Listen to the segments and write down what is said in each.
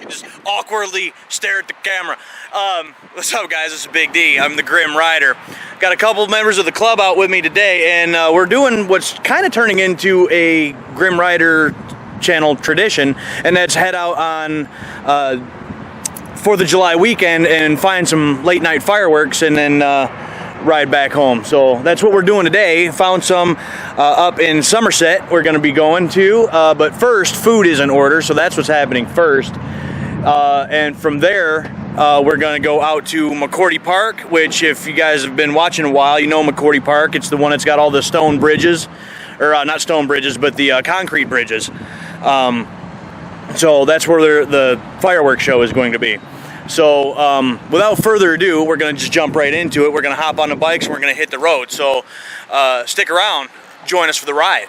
Just awkwardly stare at the camera. What's up, guys? This is Big D. I'm the Grim Rider. Got a couple members of the club out with me today, and we're doing what's kind of turning into a Grim Rider channel tradition, and that's head out on 4th of July weekend and find some late night fireworks and then ride back home. So that's what we're doing today. Found some up in Somerset we're going to be going to, but first food is in order, so that's what's happening first. And from there we're going to go out to McCourtie Park, which if you guys have been watching a while, you know McCourtie Park. It's the one that's got all the stone bridges, or not stone bridges, but the concrete bridges. So that's where the fireworks show is going to be. So without further ado, we're going to just jump right into it. We're going to hop on the bikes and we're going to hit the road. So stick around, join us for the ride.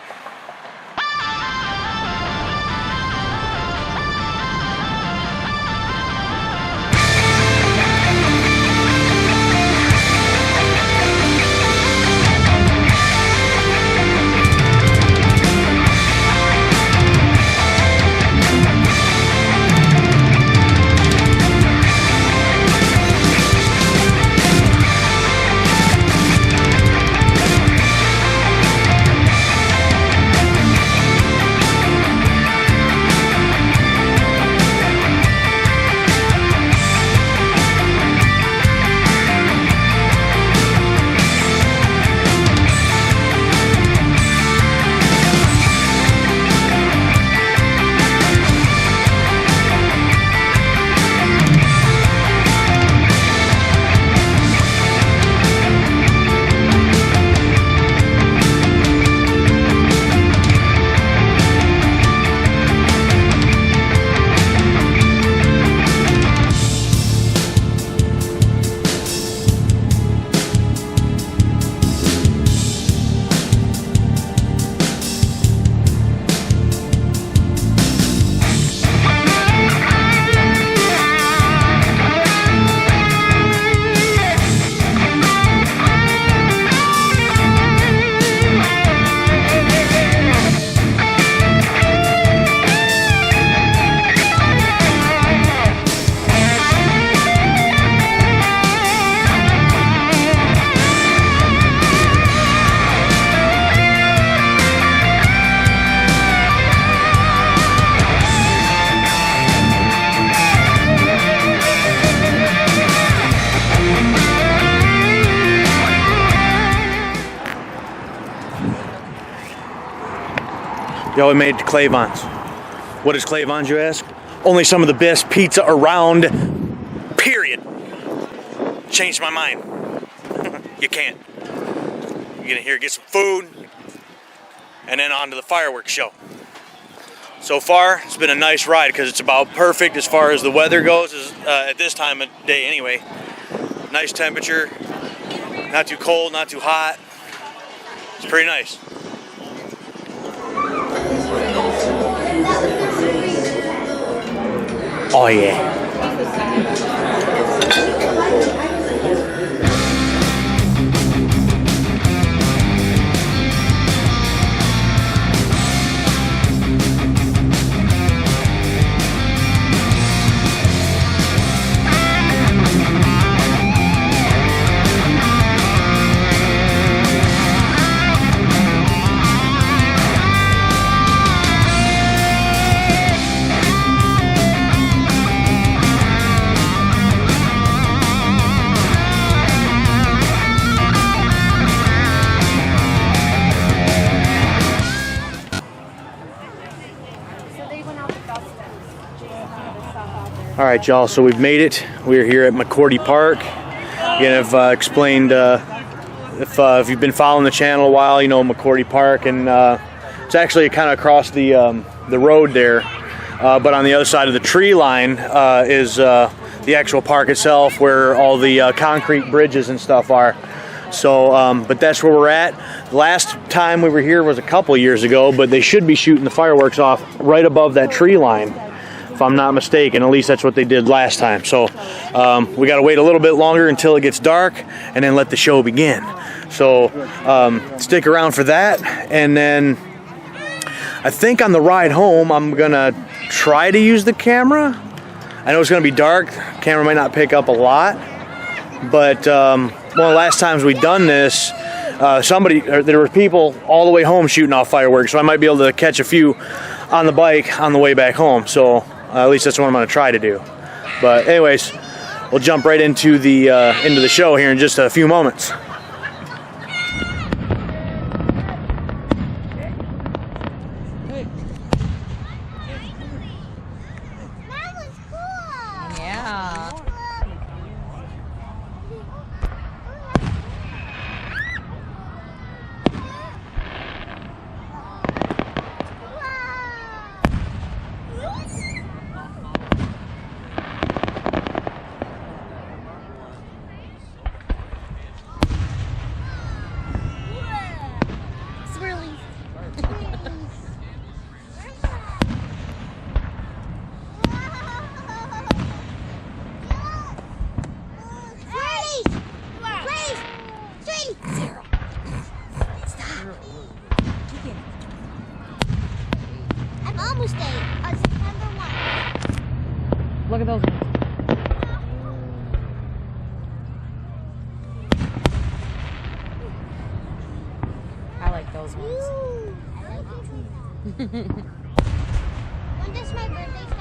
Yeah, we made it to Clavon's. What is Clavon's, you ask? Only some of the best pizza around, period. Changed my mind. You can't. You're gonna here get some food, and then on to the fireworks show. So far, it's been a nice ride because it's about perfect as far as the weather goes, at this time of day anyway. Nice temperature, not too cold, not too hot. It's pretty nice. Oh yeah. All right, y'all, so we've made it. We're here at McCourtie Park. Again, I've explained, if you've been following the channel a while, you know McCourtie Park, and it's actually kind of across the road there, but on the other side of the tree line is the actual park itself, where all the concrete bridges and stuff are. So, but that's where we're at. The last time we were here was a couple years ago, but they should be shooting the fireworks off right above that tree line, if I'm not mistaken. At least that's what they did last time. So we got to wait a little bit longer until it gets dark and then let the show begin. So stick around for that. And then I think on the ride home, I'm going to try to use the camera. I know it's going to be dark. Camera might not pick up a lot, but one of the last times we done this, there were people all the way home shooting off fireworks, so I might be able to catch a few on the bike on the way back home. So at least that's what I'm going to try to do. But anyways, we'll jump right into the show here in just a few moments. Look at those ones. I like those ones. When does my birthday start?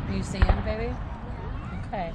Are you seeing, baby? Okay.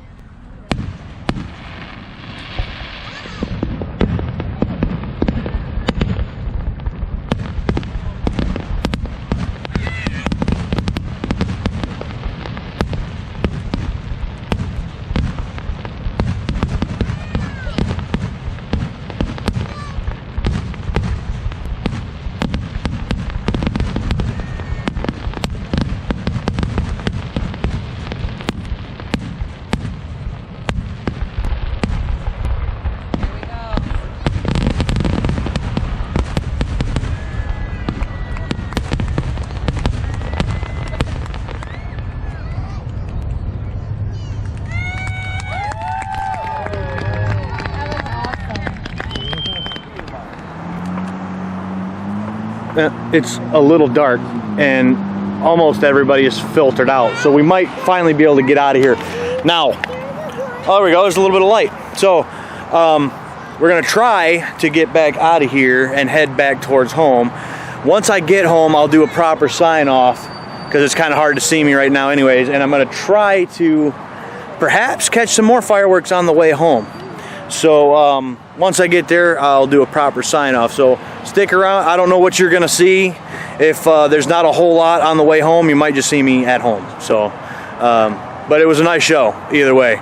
It's a little dark and almost everybody is filtered out, so we might finally be able to get out of here now. Oh, there we go, there's a little bit of light. So we're gonna try to get back out of here and head back towards home. Once I get home, I'll do a proper sign off because it's kind of hard to see me right now anyways, and I'm gonna try to perhaps catch some more fireworks on the way home. So once I get there, I'll do a proper sign off. So stick around. I don't know what you're gonna see. If there's not a whole lot on the way home, you might just see me at home. So, but it was a nice show either way.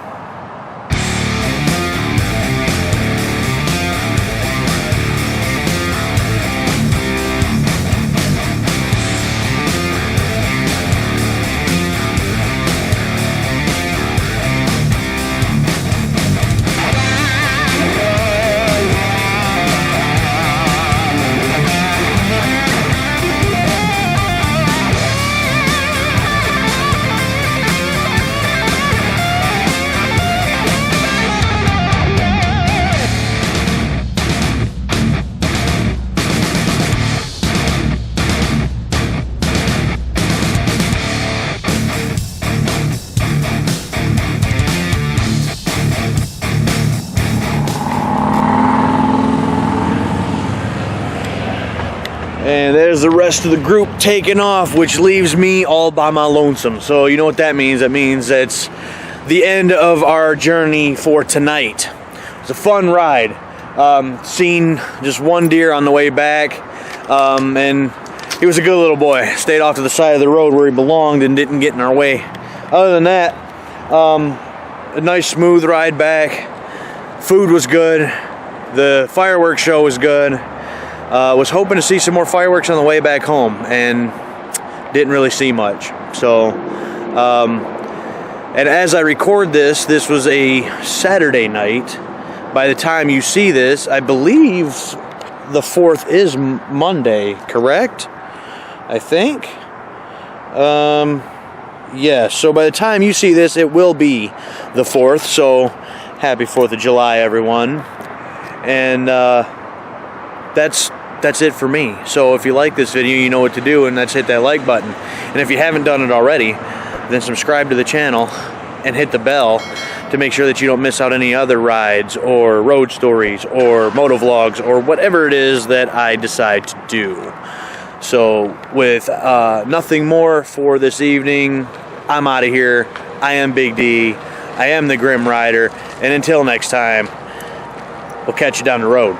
And there's the rest of the group taking off, which leaves me all by my lonesome. So you know what that means. That means it's the end of our journey for tonight. It's a fun ride. Seen just one deer on the way back, and he was a good little boy. Stayed off to the side of the road where he belonged and didn't get in our way. Other than that, a nice smooth ride back. Food was good. The fireworks show was good. Was hoping to see some more fireworks on the way back home and didn't really see much. So, and as I record this, this was a Saturday night. By the time you see this, I believe the 4th is Monday, correct? I think. Yeah, so by the time you see this, it will be the 4th. So Happy 4th of July, everyone. And that's it for me. So if you like this video, you know what to do, and that's hit that like button. And if you haven't done it already, then subscribe to the channel and hit the bell to make sure that you don't miss out any other rides or road stories or moto vlogs or whatever it is that I decide to do. So with nothing more for this evening, I'm out of here. I am Big D. I am the Grim Rider. And until next time, we'll catch you down the road.